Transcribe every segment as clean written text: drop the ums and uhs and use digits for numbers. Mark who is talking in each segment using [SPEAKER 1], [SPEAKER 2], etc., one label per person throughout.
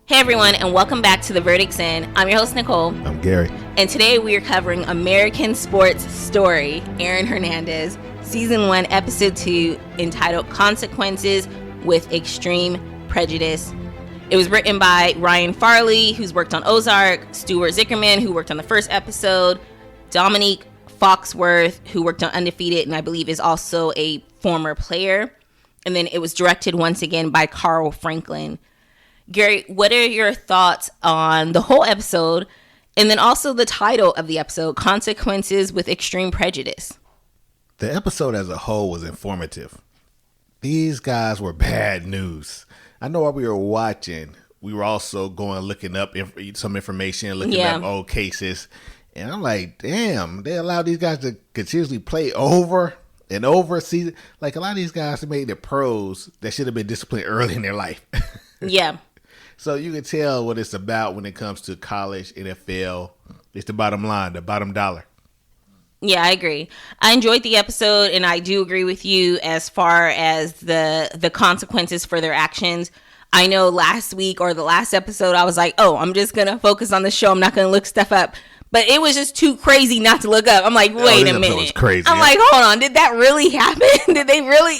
[SPEAKER 1] Hey everyone, and welcome back to The Verdict's In. I'm your host, Nicole.
[SPEAKER 2] I'm Gary.
[SPEAKER 1] And today we are covering American Sports Story, Aaron Hernandez, Season 1, Episode 2, entitled Consequences with Extreme Prejudice. It was written by Ryan Farley, who's worked on Ozark, Stuart Zickerman, who worked on the first episode, Dominique Foxworth, who worked on Undefeated, and I believe is also a former player. And then it was directed once again by Carl Franklin. Gary, what are your thoughts on the whole episode and then also the title of the episode, Consequences with Extreme Prejudice?
[SPEAKER 2] The episode as a whole was informative. These guys were bad news. I know while we were watching, we were also looking up some information, looking up old cases. And I'm like, damn, they allowed these guys to continuously play over and over. See, like a lot of these guys made it pros that should have been disciplined early in their life.
[SPEAKER 1] Yeah.
[SPEAKER 2] So you can tell what it's about when it comes to college, NFL. It's the bottom line, the bottom dollar.
[SPEAKER 1] Yeah, I agree. I enjoyed the episode, and I do agree with you as far as the consequences for their actions. I know last week or the last episode, I was like, oh, I'm just going to focus on the show. I'm not going to look stuff up. But it was just too crazy not to look up. I'm like, wait a minute.
[SPEAKER 2] Crazy,
[SPEAKER 1] I'm like, hold on. Did that really happen? Did they really,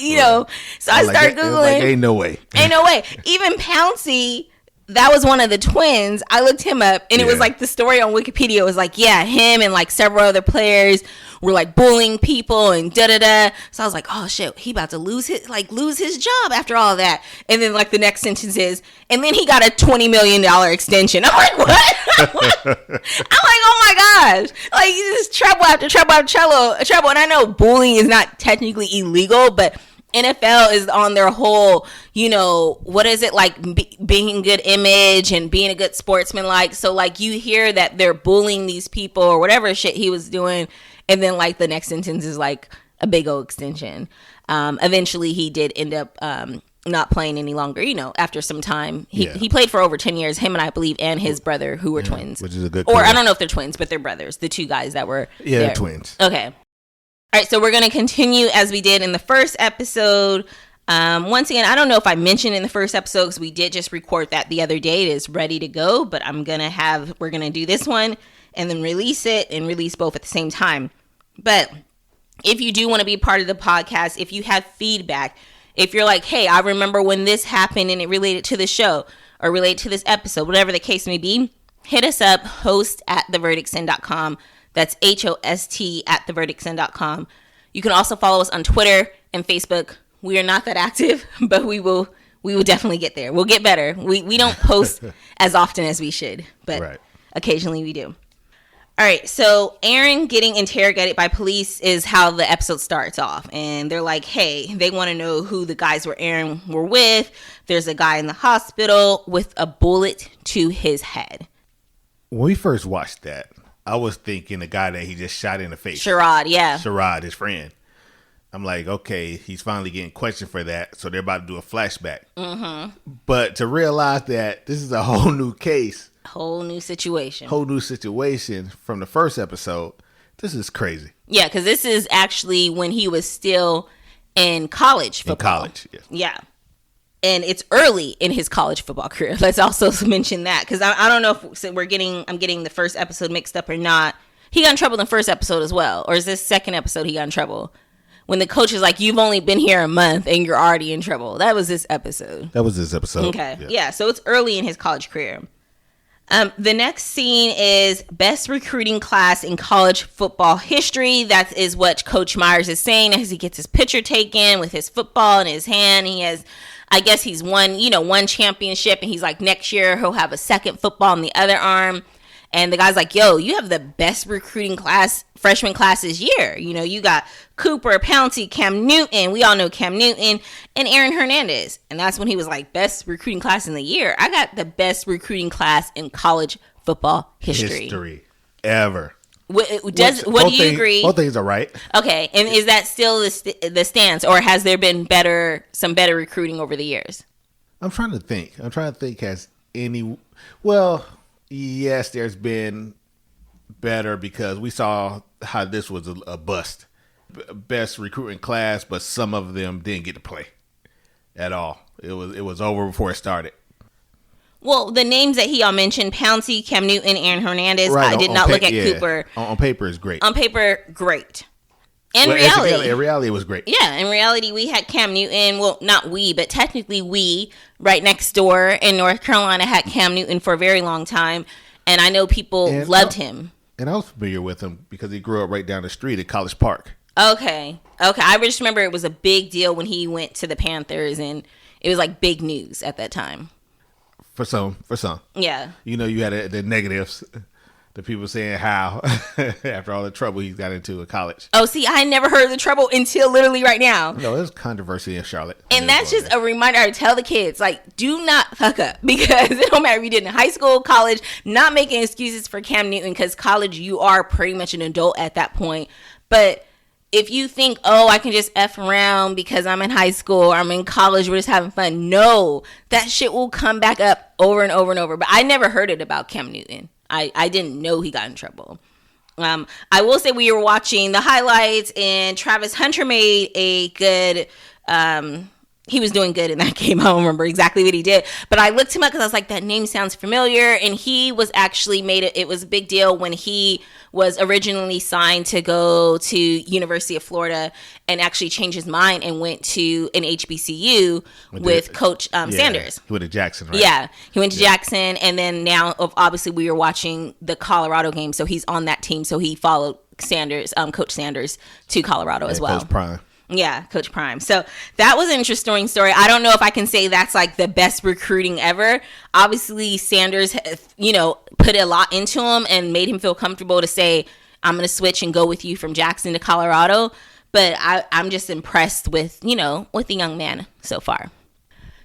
[SPEAKER 1] So I started Googling.
[SPEAKER 2] Ain't no way.
[SPEAKER 1] Ain't no way. Even Pouncey, that was one of the twins. I looked him up, and it was like the story on Wikipedia was like, yeah, him and like several other players were like bullying people and da-da-da. So I was like, oh shit, he about to lose his job after all of that. And then like the next sentence is, and then he got a $20 million extension. I'm like, what? I'm like, oh my gosh. Like, this is trouble after trouble after trouble. And I know bullying is not technically illegal, but NFL is on their whole, what is it like being good image and being a good sportsman like. So like you hear that they're bullying these people or whatever shit he was doing. And then like the next sentence is like a big old extension. Eventually he did end up not playing any longer, after some time. He played for over 10 years, him and I believe, and his brother who were twins.
[SPEAKER 2] Which is a good
[SPEAKER 1] career. Or I don't know if they're twins, but they're brothers. The two guys that were
[SPEAKER 2] they're twins.
[SPEAKER 1] Okay. All right, so we're going to continue as we did in the first episode. Once again, I don't know if I mentioned in the first episode because we did just record that the other day. It is ready to go, but we're going to do this one and then release it and release both at the same time. But if you do want to be part of the podcast, if you have feedback, if you're like, hey, I remember when this happened and it related to the show or related to this episode, whatever the case may be, hit us up, host@theverdictsin.com. That's HOST @theverdictsin.com. You can also follow us on Twitter and Facebook. We are not that active, but we will definitely get there. We'll get better. We don't post as often as we should, but Occasionally we do. All right, so Aaron getting interrogated by police is how the episode starts off. And they're like, hey, they want to know who the guys Aaron were with. There's a guy in the hospital with a bullet to his head.
[SPEAKER 2] When we first watched that, I was thinking the guy that he just shot in the face.
[SPEAKER 1] Sherrod, yeah.
[SPEAKER 2] Sherrod, his friend. I'm like, okay, he's finally getting questioned for that, so they're about to do a flashback. Mm-hmm. But to realize that this is a whole new case.
[SPEAKER 1] Whole new situation
[SPEAKER 2] from the first episode. This is crazy.
[SPEAKER 1] Yeah, because this is actually when he was still in college football.
[SPEAKER 2] In college, yes.
[SPEAKER 1] Yeah. And it's early in his college football career. Let's also mention that because I don't know if I'm getting the first episode mixed up or not. He got in trouble in the first episode as well, or is this second episode he got in trouble when the coach is like, "You've only been here a month and you're already in trouble." That was this episode.
[SPEAKER 2] Okay,
[SPEAKER 1] yeah. So it's early in his college career. The next scene is best recruiting class in college football history. That is what Coach Myers is saying as he gets his picture taken with his football in his hand. He has, I guess he's won championship, and he's like, next year he'll have a second football in the other arm. And the guy's like, yo, you have the best recruiting freshman class this year. You got Cooper, Pouncey, Cam Newton. We all know Cam Newton and Aaron Hernandez. And that's when he was like, best recruiting class in the year. I got the best recruiting class in college football history.
[SPEAKER 2] Ever.
[SPEAKER 1] What do you agree?
[SPEAKER 2] Both things are right.
[SPEAKER 1] Okay. And is that still the stance, or has there been some better recruiting over the years?
[SPEAKER 2] I'm trying to think. Has any, well, yes, there's been better because we saw how this was a bust. Best recruiting class, but some of them didn't get to play at all. It was over before it started.
[SPEAKER 1] Well, the names that he all mentioned, Pouncey, Cam Newton, and Hernandez,
[SPEAKER 2] Right,
[SPEAKER 1] I did not look at Cooper.
[SPEAKER 2] On paper, is great.
[SPEAKER 1] On paper, great. In reality,
[SPEAKER 2] it was great.
[SPEAKER 1] Yeah, in reality, we had Cam Newton. Well, not we, but technically we, right next door in North Carolina, had Cam Newton for a very long time. And I know people loved him.
[SPEAKER 2] And I was familiar with him because he grew up right down the street at College Park.
[SPEAKER 1] Okay. I just remember it was a big deal when he went to the Panthers, and it was like big news at that time.
[SPEAKER 2] For some.
[SPEAKER 1] Yeah.
[SPEAKER 2] You know, you had the negatives. The people saying how after all the trouble he's got into in college.
[SPEAKER 1] Oh, see, I never heard of the trouble until literally right now.
[SPEAKER 2] No, there's controversy in Charlotte.
[SPEAKER 1] And that's just a reminder I tell the kids, like, do not fuck up, because it don't matter if you did in high school, college, not making excuses for Cam Newton, because college, you are pretty much an adult at that point. But if you think, oh, I can just F around because I'm in high school or I'm in college, we're just having fun. No, that shit will come back up over and over and over. But I never heard it about Cam Newton. I didn't know he got in trouble. I will say we were watching the highlights, and Travis Hunter made a good, he was doing good in that game. I don't remember exactly what he did, but I looked him up because I was like, that name sounds familiar. And he was actually it was a big deal when he was originally signed to go to University of Florida, and actually changed his mind and went to an HBCU with Coach Sanders.
[SPEAKER 2] He went to Jackson, right?
[SPEAKER 1] Yeah, he went to Jackson, and then now obviously we were watching the Colorado game, so he's on that team. So he followed Coach Sanders to Colorado as well.
[SPEAKER 2] Coach Prime.
[SPEAKER 1] Yeah, Coach Prime. So that was an interesting story. I don't know if I can say that's like the best recruiting ever. Obviously, Sanders, put a lot into him and made him feel comfortable to say, I'm going to switch and go with you from Jackson to Colorado. But I'm just impressed with the young man so far.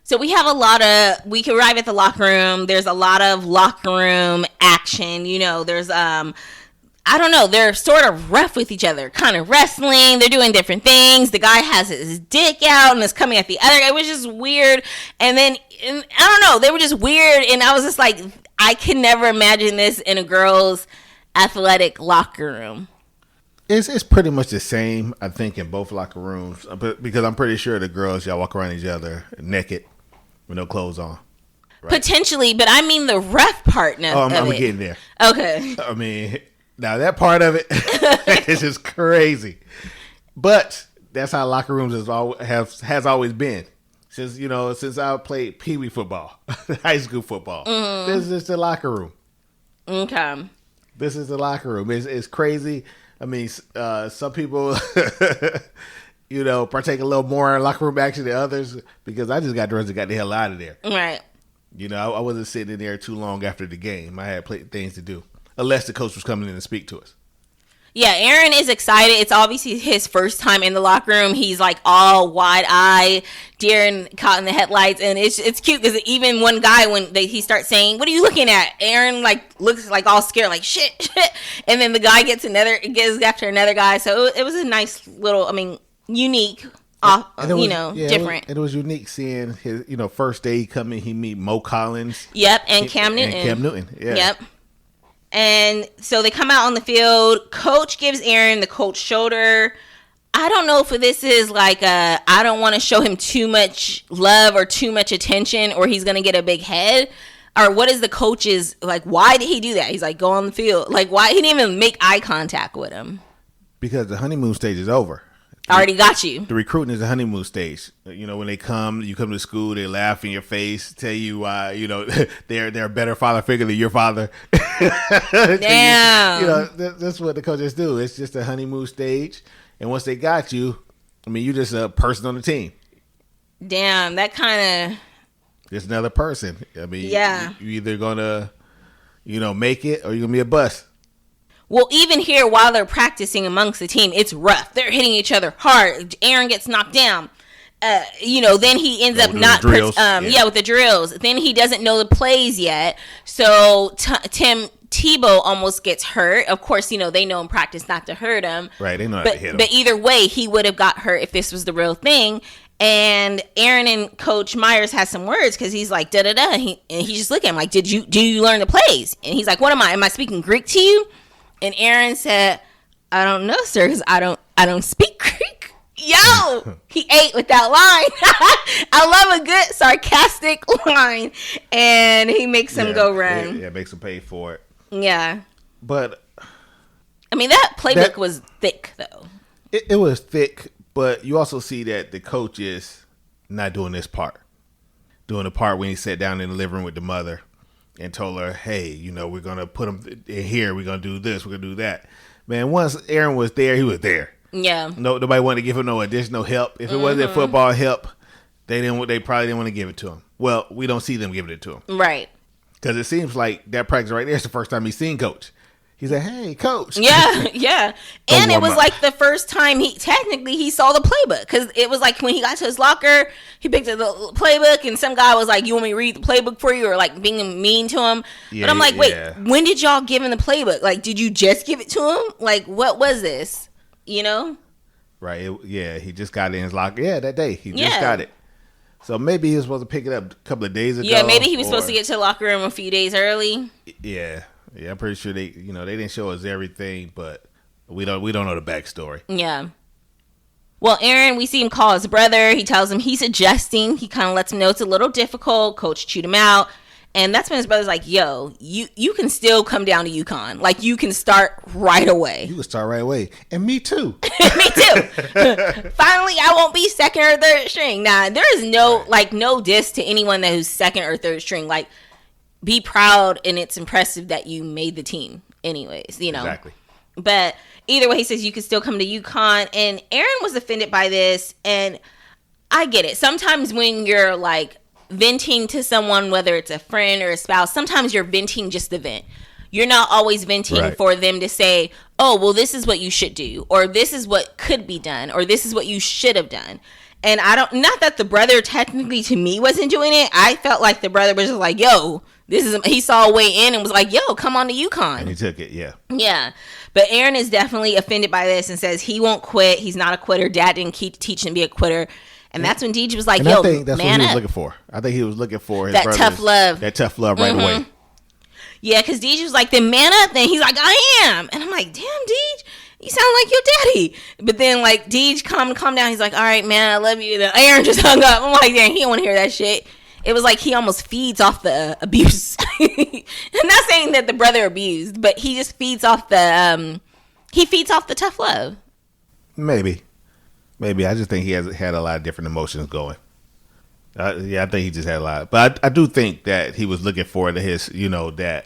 [SPEAKER 1] So we have we can arrive at the locker room. There's a lot of locker room action. There's, I don't know, they're sort of rough with each other, kind of wrestling. They're doing different things. The guy has his dick out and is coming at the other guy. It was just weird. And then, I don't know, they were just weird. And I was just like, I can never imagine this in a girl's athletic locker room.
[SPEAKER 2] It's pretty much the same, I think, in both locker rooms. Because I'm pretty sure the girls, y'all walk around each other naked with no clothes on. Right?
[SPEAKER 1] Potentially, but I mean the rough part of
[SPEAKER 2] I'm
[SPEAKER 1] it.
[SPEAKER 2] getting there.
[SPEAKER 1] Okay.
[SPEAKER 2] I mean, now that part of it is just crazy. But that's how locker rooms has always been. Since I played Pee Wee football, high school football. Mm-hmm. This is the locker room.
[SPEAKER 1] Okay.
[SPEAKER 2] This is the locker room. It's crazy. I mean, some people, partake a little more in locker room action than others, because I just got dressed and got the hell out of there.
[SPEAKER 1] Right.
[SPEAKER 2] I wasn't sitting in there too long after the game. I had things to do, unless the coach was coming in to speak to us.
[SPEAKER 1] Yeah, Aaron is excited. It's obviously his first time in the locker room. He's like all wide-eyed, deer and caught in the headlights, and it's cute because even one guy, when he starts saying, "What are you looking at?" Aaron looks like all scared, like shit, and then the guy gets after another guy. So it was a nice little, unique, different.
[SPEAKER 2] It was unique seeing his, first day he meet Mo Collins.
[SPEAKER 1] Yep, and Cam Newton.
[SPEAKER 2] Yeah.
[SPEAKER 1] Yep. And so they come out on the field. Coach gives Aaron the cold shoulder. I don't know if this is I don't want to show him too much love or too much attention, or he's going to get a big head. Or what is the coach's, why did he do that? He's go on the field. Why? He didn't even make eye contact with him.
[SPEAKER 2] Because the honeymoon stage is over.
[SPEAKER 1] I already got you.
[SPEAKER 2] The recruiting is the honeymoon stage. When you come to school, they laugh in your face, tell you why, they're a better father figure than your father.
[SPEAKER 1] Damn.
[SPEAKER 2] That's what the coaches do. It's just a honeymoon stage. And once they got you, you're just a person on the team.
[SPEAKER 1] Damn, that kind of...
[SPEAKER 2] Just another person.
[SPEAKER 1] Yeah.
[SPEAKER 2] You either going to, make it, or you're going to be a bust.
[SPEAKER 1] Well, even here, while they're practicing amongst the team, it's rough. They're hitting each other hard. Aaron gets knocked down. Then he ends up not with the drills. Then he doesn't know the plays yet. So Tim Tebow almost gets hurt. Of course, they know in practice not to hurt him.
[SPEAKER 2] Right, they know how to hit him.
[SPEAKER 1] But either way, he would have got hurt if this was the real thing. And Aaron and Coach Myers has some words because he's like da da da. And he's just looking at him do you learn the plays? And he's like, what am I? Am I speaking Greek to you? And Aaron said, I don't know, sir, because I don't speak Greek. Yo, he ate with that line. I love a good sarcastic line, and he makes him go run.
[SPEAKER 2] Yeah, makes him pay for it.
[SPEAKER 1] Yeah,
[SPEAKER 2] but
[SPEAKER 1] I mean that playbook was thick though.
[SPEAKER 2] It was thick, but you also see that the coach is not doing this part. Doing the part when he sat down in the living room with the mother and told her, hey, we're going to put him in here. We're going to do this. We're going to do that. Man, once Aaron was there, he was there.
[SPEAKER 1] Yeah.
[SPEAKER 2] Nobody wanted to give him no additional help. If it wasn't football help, they probably didn't want to give it to him. Well, we don't see them giving it to him.
[SPEAKER 1] Right.
[SPEAKER 2] Because it seems like that practice right there is the first time he's seen Coach. He said, hey, Coach.
[SPEAKER 1] Yeah. And it was like the first time he saw the playbook. Because it was like when he got to his locker, he picked up the playbook and some guy was like, you want me to read the playbook for you? Or like being mean to him. Yeah, but I'm like, wait, when did y'all give him the playbook? Like, did you just give it to him? Like, what was this?
[SPEAKER 2] Right. He just got it in his locker. Yeah, that day. He just got it. So maybe he was supposed to pick it up a couple of days ago.
[SPEAKER 1] Yeah, maybe he was supposed to get to the locker room a few days early.
[SPEAKER 2] Yeah. Yeah, I'm pretty sure they didn't show us everything, but we don't know the backstory.
[SPEAKER 1] Yeah. Well, Aaron, we see him call his brother. He tells him he's adjusting. He kind of lets him know it's a little difficult. Coach chewed him out. And that's when his brother's like, yo, you can still come down to UConn. Like, you can start right away.
[SPEAKER 2] You can start right away. And me too.
[SPEAKER 1] Me too. Finally, I won't be second or third string. Now, there is no diss to anyone who's second or third string. Like, be proud, and it's impressive that you made the team anyways,
[SPEAKER 2] Exactly.
[SPEAKER 1] But either way, he says you can still come to UConn, and Aaron was offended by this, and I get it. Sometimes when you're, like, venting to someone, whether it's a friend or a spouse, sometimes you're venting just to vent. You're not always venting for them to say, oh, well, this is what you should do, or this is what could be done, or this is what you should have done. And not that the brother technically to me wasn't doing it. I felt like the brother was just like, yo, he saw a way in and was like, yo, come on to UConn.
[SPEAKER 2] And he took it, yeah.
[SPEAKER 1] Yeah. But Aaron is definitely offended by this and says he won't quit. He's not a quitter. Dad didn't teach him to be a quitter. And that's when Deej was like, yo,
[SPEAKER 2] I think that's
[SPEAKER 1] man
[SPEAKER 2] what he was
[SPEAKER 1] up.
[SPEAKER 2] looking for. I think he was looking for his
[SPEAKER 1] that tough love.
[SPEAKER 2] That tough love right away.
[SPEAKER 1] Yeah, because Deej was like, then man up. Then he's like, I am. And I'm like, damn, Deej, you sound like your daddy. But then, like, Deej, calm down. He's like, all right, man, I love you. And Aaron just hung up. I'm like, damn, he don't want to hear that shit. It was like he almost feeds off the abuse. I'm not saying that the brother abused, but he just feeds off the tough love.
[SPEAKER 2] Maybe. I just think he had a lot of different emotions going. I think he just had a lot. But I do think that he was looking for his, that,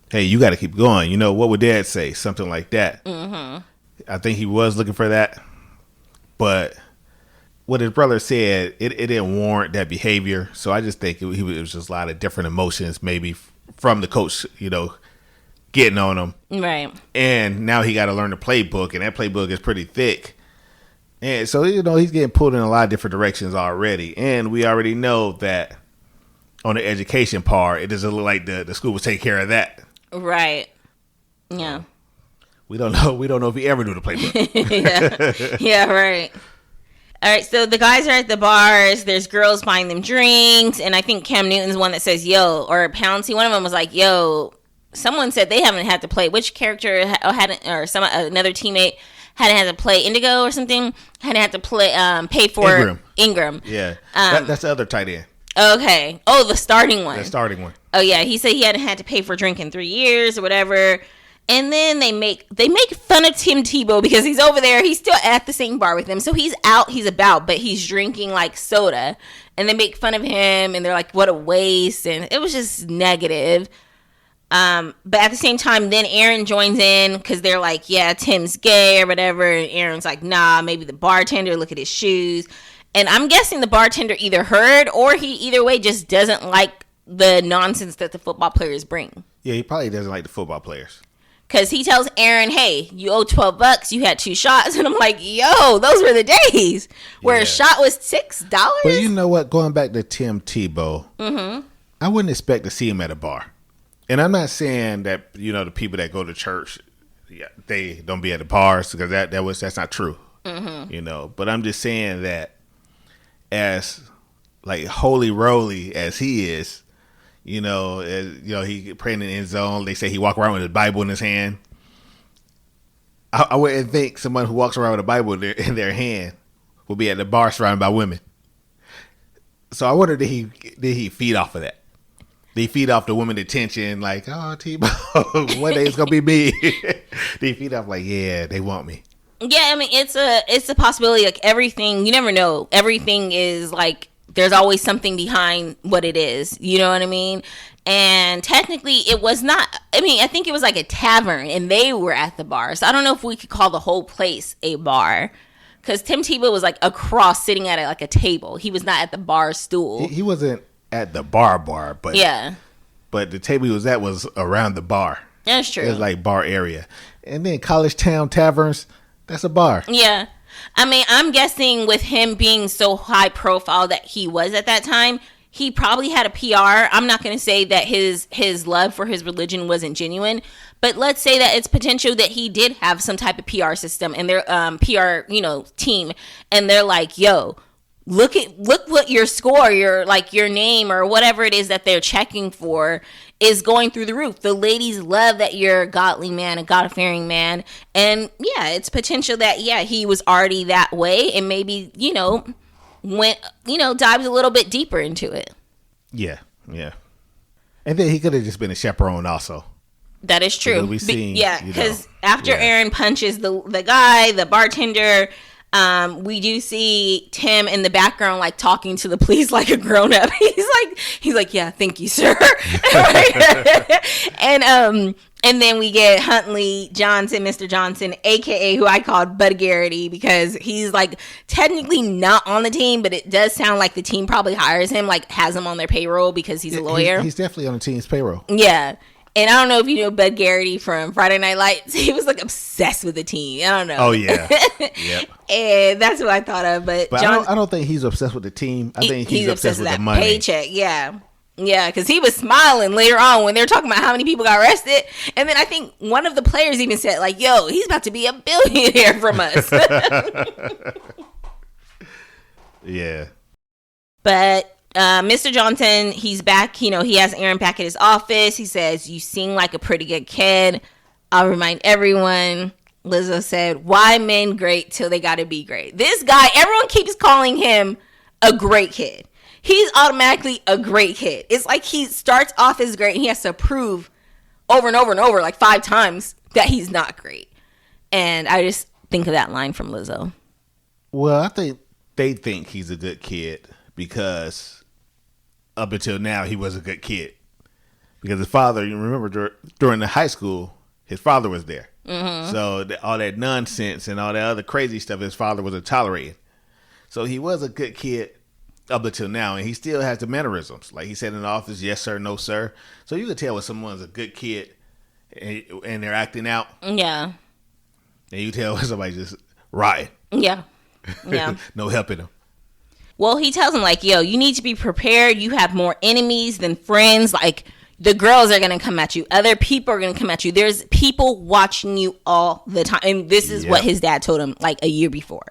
[SPEAKER 2] hey, you got to keep going. What would Dad say? Something like that. Mm-hmm. I think he was looking for that. But what his brother said, it didn't warrant that behavior. So I just think it was just a lot of different emotions, maybe from the coach, getting on him.
[SPEAKER 1] Right.
[SPEAKER 2] And now he got to learn the playbook, and that playbook is pretty thick. And so, he's getting pulled in a lot of different directions already. And we already know that on the education part, it doesn't look like the school will take care of that.
[SPEAKER 1] Right. Yeah.
[SPEAKER 2] We don't know if he ever do the
[SPEAKER 1] yeah.
[SPEAKER 2] playbook.
[SPEAKER 1] Yeah, right. All right, so the guys are at the bars. There's girls buying them drinks. And I think Cam Newton's one that says, yo, or Pouncey. One of them was like, yo, someone said they haven't had to play. Which character hadn't, or another teammate hadn't had to play Indigo or something? Hadn't had to play, pay for Ingram.
[SPEAKER 2] Yeah. That's the other tight end.
[SPEAKER 1] Okay. Oh, the starting one.
[SPEAKER 2] The starting one.
[SPEAKER 1] Oh, yeah. He said he hadn't had to pay for a drink in 3 years or whatever. And then they make fun of Tim Tebow because he's over there. He's still at the same bar with them. So he's out, he's about, but he's drinking like soda. And they make fun of him and they're like, what a waste. And it was just negative. But at the same time, then Aaron joins in because they're like, yeah, Tim's gay or whatever. And Aaron's like, nah, maybe the bartender, look at his shoes. And I'm guessing the bartender either heard or he either way just doesn't like the nonsense that the football players bring.
[SPEAKER 2] Yeah, he probably doesn't like the football players.
[SPEAKER 1] Because he tells Aaron, hey, you owe $12. You had 2 shots. And I'm like, yo, those were the days where a shot was $6.
[SPEAKER 2] But you know what? Going back to Tim Tebow, I wouldn't expect to see him at a bar. And I'm not saying that, the people that go to church, they don't be at the bars because that's not true. But I'm just saying that as like holy roly as he is, he praying in the end zone. They say he walk around with a Bible in his hand. I wouldn't think someone who walks around with a Bible in their hand will be at the bar surrounded by women. So I wonder, did he feed off of that? Did he feed off the woman attention, like, oh, T-Bone, one day it's gonna be me? Did he feed off like, yeah, they want me?
[SPEAKER 1] Yeah, I mean, it's a possibility. Like everything, you never know. Everything is like, there's always something behind what it is. You know what I mean? And technically, it was not. I mean, I think it was like a tavern, and they were at the bar. So I don't know if we could call the whole place a bar, because Tim Tebow was like across, sitting at like a table. He was not at the bar stool.
[SPEAKER 2] He wasn't at the bar, but
[SPEAKER 1] yeah.
[SPEAKER 2] But the table he was at was around the bar.
[SPEAKER 1] That's true.
[SPEAKER 2] It was like bar area, and then College Town Taverns. That's a bar.
[SPEAKER 1] Yeah. I mean, I'm guessing with him being so high profile that he was at that time, he probably had a PR. I'm not going to say that his love for his religion wasn't genuine, but let's say that it's potential that he did have some type of PR system and their PR, team, and they're like, yo, look what your score, your name or whatever it is that they're checking for is going through the roof. The ladies love that you're a godly man, a God-fearing man. And yeah, it's potential that, he was already that way and maybe, went, dived a little bit deeper into it.
[SPEAKER 2] Yeah. And then he could have just been a chaperone also.
[SPEAKER 1] That is true.
[SPEAKER 2] Because
[SPEAKER 1] after Aaron punches the guy, the bartender, we do see Tim in the background, like talking to the police like a grown up. He's like, yeah, thank you, sir. And then we get Huntley Johnson, Mr. Johnson, aka who I called Bud Garrity, because he's like technically not on the team, but it does sound like the team probably hires him, like has him on their payroll because he's a lawyer.
[SPEAKER 2] He's definitely on the team's payroll.
[SPEAKER 1] Yeah. And I don't know if you know Bud Garrity from Friday Night Lights. He was like obsessed with the team. I don't know.
[SPEAKER 2] Oh yeah, yep.
[SPEAKER 1] And that's what I thought of. But John,
[SPEAKER 2] I don't think he's obsessed with the team. I think he's obsessed with
[SPEAKER 1] that
[SPEAKER 2] the money,
[SPEAKER 1] paycheck. Yeah, because he was smiling later on when they were talking about how many people got arrested. And then I think one of the players even said, like, "Yo, he's about to be a billionaire from us."
[SPEAKER 2] Yeah.
[SPEAKER 1] But Mr. Johnson, he's back. He has Aaron back at his office. He says, "You seem like a pretty good kid. I'll remind everyone." Lizzo said, "Why men great till they gotta be great?" This guy, everyone keeps calling him a great kid. He's automatically a great kid. It's like he starts off as great and he has to prove over and over and over, like 5 times, that he's not great. And I just think of that line from Lizzo.
[SPEAKER 2] Well, I think they think he's a good kid because up until now, he was a good kid. Because his father, you remember during the high school, his father was there. Mm-hmm. So all that nonsense and all that other crazy stuff his father was tolerating. So he was a good kid up until now, and he still has the mannerisms. Like he said in the office, yes, sir, no, sir. So you can tell when someone's a good kid and they're acting out.
[SPEAKER 1] Yeah.
[SPEAKER 2] And you tell when somebody's just rotten.
[SPEAKER 1] Yeah.
[SPEAKER 2] No helping them.
[SPEAKER 1] Well, he tells him, like, yo, you need to be prepared. You have more enemies than friends. Like, the girls are going to come at you. Other people are going to come at you. There's people watching you all the time. And this is what his dad told him, like, a year before.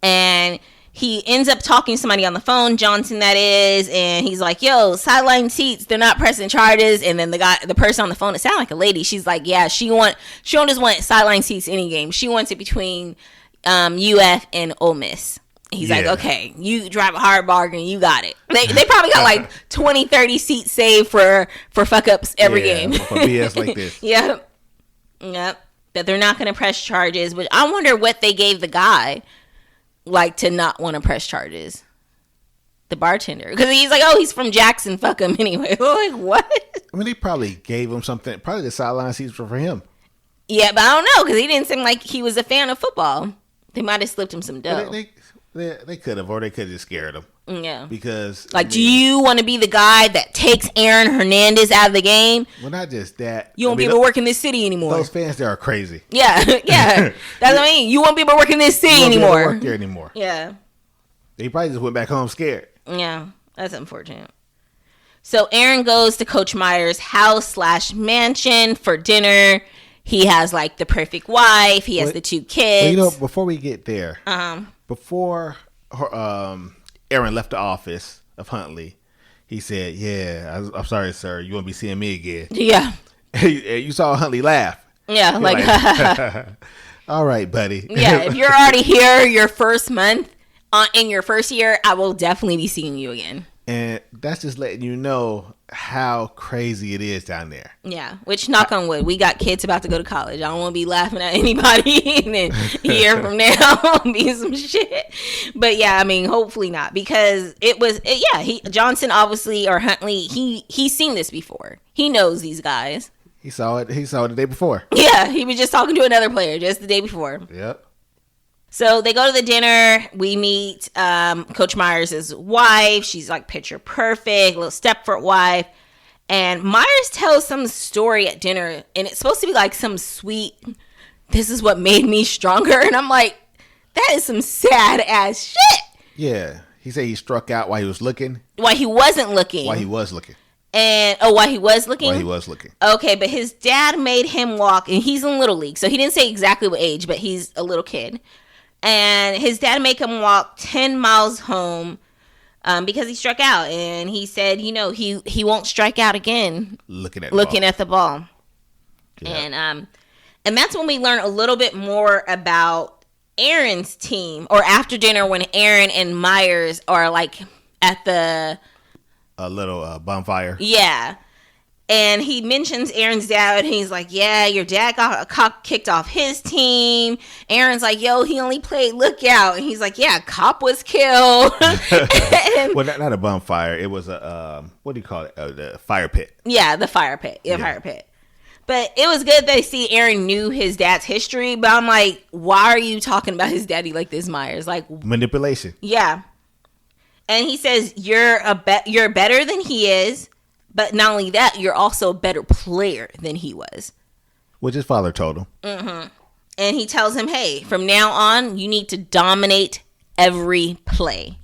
[SPEAKER 1] And he ends up talking to somebody on the phone, Johnson that is, and he's like, yo, sideline seats, they're not pressing charges. And then the person on the phone, it sounded like a lady. She's like, yeah, she don't just want sideline seats any game. She wants it between UF and Ole Miss. He's like, okay, you drive a hard bargain, you got it. They probably got like 20, 30 seats saved for fuck ups every game.
[SPEAKER 2] For BS like this.
[SPEAKER 1] Yep. That they're not going to press charges. But I wonder what they gave the guy, like, to not want to press charges. The bartender. Because he's like, oh, he's from Jackson, fuck him anyway. Like, what?
[SPEAKER 2] I mean, they probably gave him something. Probably the sideline seats were for him.
[SPEAKER 1] Yeah, but I don't know, because he didn't seem like he was a fan of football. They might have slipped him some dough.
[SPEAKER 2] They could have, or they could have just scared him.
[SPEAKER 1] Yeah.
[SPEAKER 2] Because,
[SPEAKER 1] like, do you want to be the guy that takes Aaron Hernandez out of the game?
[SPEAKER 2] Well, not just that.
[SPEAKER 1] You won't be able to work in this city anymore.
[SPEAKER 2] Those fans there are crazy.
[SPEAKER 1] Yeah. That's what I mean. You won't be able to work in this city anymore.
[SPEAKER 2] You won't be able to work there anymore.
[SPEAKER 1] Yeah.
[SPEAKER 2] They probably just went back home scared.
[SPEAKER 1] Yeah. That's unfortunate. So Aaron goes to Coach Meyer's house/mansion for dinner. He has, like, the perfect wife. He has the 2 kids.
[SPEAKER 2] Well, before we get there, before Aaron left the office of Huntley, he said, yeah, I'm sorry, sir. You won't be seeing me again.
[SPEAKER 1] Yeah.
[SPEAKER 2] You saw Huntley laugh.
[SPEAKER 1] Yeah, like
[SPEAKER 2] all right, buddy.
[SPEAKER 1] Yeah, if you're already here your first month, in your first year, I will definitely be seeing you again.
[SPEAKER 2] And that's just letting you know how crazy it is down there.
[SPEAKER 1] Yeah, which, knock on wood, we got kids about to go to college. I don't want to be laughing at anybody and then a year from now be some shit. But yeah, I mean, hopefully not, because Johnson obviously, or Huntley, he's seen this before. He knows these guys.
[SPEAKER 2] He saw it the day before.
[SPEAKER 1] Yeah, he was just talking to another player just the day before.
[SPEAKER 2] Yep.
[SPEAKER 1] So they go to the dinner. We meet Coach Myers' wife. She's like picture perfect, little Stepford wife. And Myers tells some story at dinner, and it's supposed to be like some sweet, this is what made me stronger. And I'm like, that is some sad ass shit.
[SPEAKER 2] Yeah. He said he struck out while he was looking.
[SPEAKER 1] While he wasn't looking.
[SPEAKER 2] While he was looking.
[SPEAKER 1] And, while he was looking?
[SPEAKER 2] While he was looking.
[SPEAKER 1] Okay, but his dad made him walk, and he's in Little League, so he didn't say exactly what age, but he's a little kid. And his dad made him walk 10 miles home because he struck out. And he said, he won't strike out again looking at the ball. Yeah. And that's when we learn a little bit more about Aaron's team, or after dinner when Aaron and Myers are like at a little
[SPEAKER 2] bonfire.
[SPEAKER 1] Yeah. And he mentions Aaron's dad, and he's like, yeah, your dad got kicked off his team. Aaron's like, yo, he only played lookout. And he's like, yeah, Cop was killed.
[SPEAKER 2] Well, not a bonfire. It was what do you call it? The fire pit.
[SPEAKER 1] Yeah, the fire pit. Yeah, fire pit. But it was good that Aaron knew his dad's history. But I'm like, why are you talking about his daddy like this, Myers? Like,
[SPEAKER 2] manipulation.
[SPEAKER 1] Yeah. And he says, you're better than he is. But not only that, you're also a better player than he was.
[SPEAKER 2] Which his father told him.
[SPEAKER 1] Mm-hmm. And he tells him, hey, from now on, you need to dominate every play.